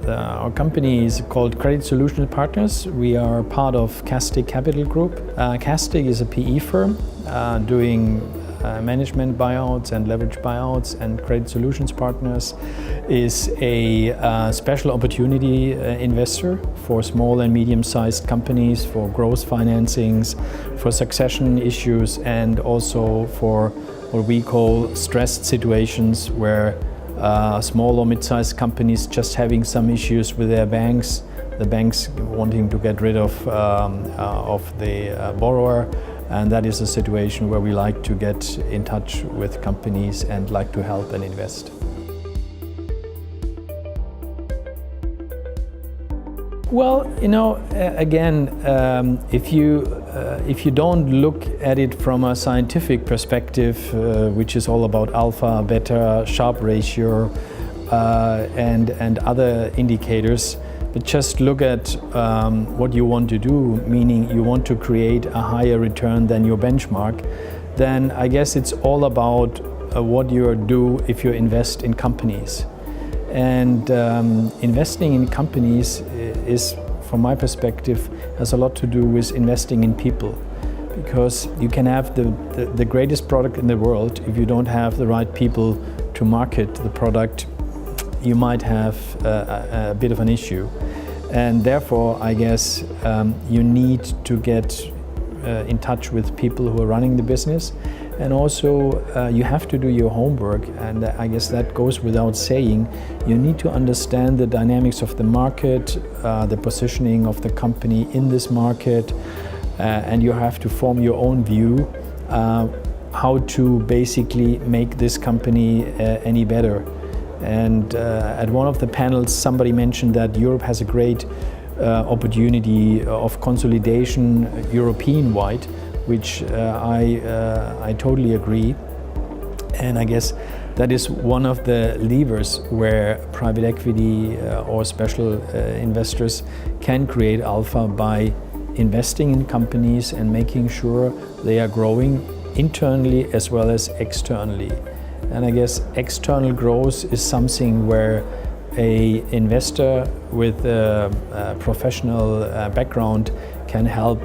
Our company is called Credit Solutions Partners. We are part of Castik Capital Group. Castik is a PE firm doing management buyouts and leverage buyouts, and Credit Solutions Partners is a special opportunity investor for small and medium-sized companies, for growth financings, for succession issues, and also for what we call stressed situations where small or mid-sized companies just having some issues with their banks, the banks wanting to get rid of the borrower, and that is a situation where we like to get in touch with companies and like to help and invest. Well, you know, again, if you don't look at it from a scientific perspective, which is all about alpha, beta, Sharpe ratio, and other indicators, but just look at what you want to do, meaning you want to create a higher return than your benchmark, then I guess it's all about what you do if you invest in companies. And investing in companies is, from my perspective, has a lot to do with investing in people. Because you can have the greatest product in the world, if you don't have the right people to market the product, you might have a bit of an issue. And therefore, I guess you need to get in touch with people who are running the business. And also, you have to do your homework, and I guess that goes without saying. You need to understand the dynamics of the market, the positioning of the company in this market, and you have to form your own view how to basically make this company any better. And at one of the panels, somebody mentioned that Europe has a great opportunity of consolidation European-wide, which I totally agree. And I guess that is one of the levers where private equity or special investors can create alpha by investing in companies and making sure they are growing internally as well as externally. And I guess external growth is something where an investor with a professional background can help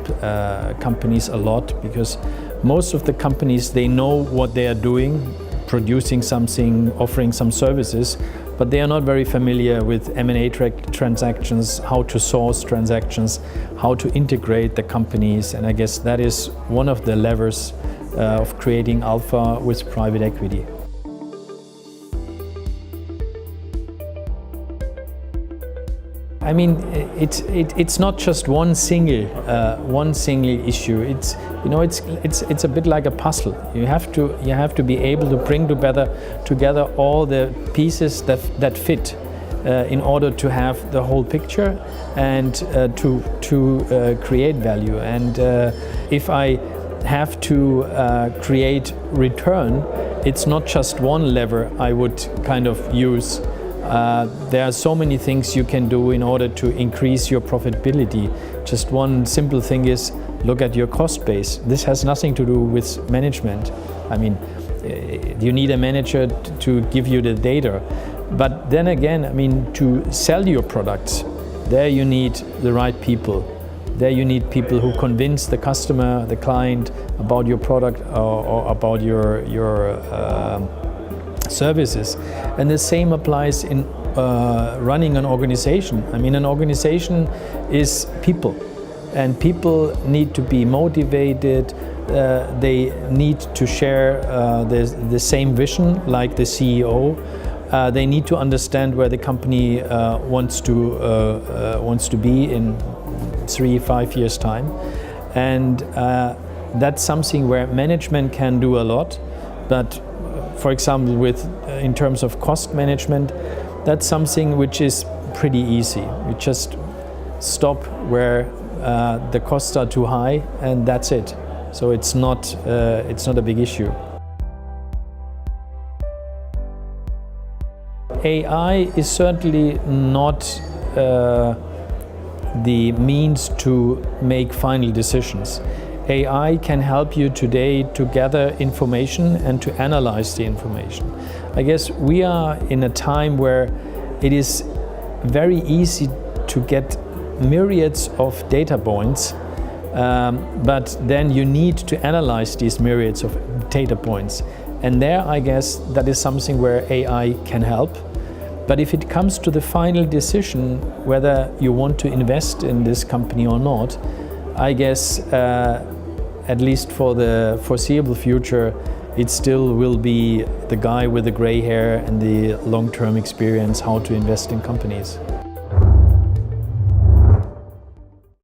companies a lot, because most of the companies, they know what they are doing, producing something, offering some services, but they are not very familiar with M&A transactions, how to source transactions, how to integrate the companies. And I guess that is one of the levers of creating alpha with private equity. I mean, it's not just one single issue. It's a bit like a puzzle. You have to be able to bring together all the pieces that fit in order to have the whole picture and to create value. And if I have to create return, it's not just one lever I would kind of use. There are so many things you can do in order to increase your profitability. Just one simple thing is look at your cost base. This has nothing to do with management. I mean, you need a manager to give you the data. But then again, I mean, to sell your products, there you need the right people. There you need people who convince the customer, the client, about your product or about your services. And the same applies in running an organization. I mean, an organization is people, and people need to be motivated. They need to share the same vision, like the CEO. They need to understand where the company wants to be in 3-5 years' time, and that's something where management can do a lot. But for example, in terms of cost management, that's something which is pretty easy. You just stop where the costs are too high, and that's it. So it's not a big issue. AI is certainly not the means to make final decisions. AI can help you today to gather information and to analyze the information. I guess we are in a time where it is very easy to get myriads of data points, but then you need to analyze these myriads of data points. And there, I guess, that is something where AI can help. But if it comes to the final decision whether you want to invest in this company or not, I guess, at least for the foreseeable future, it still will be the guy with the gray hair and the long-term experience how to invest in companies.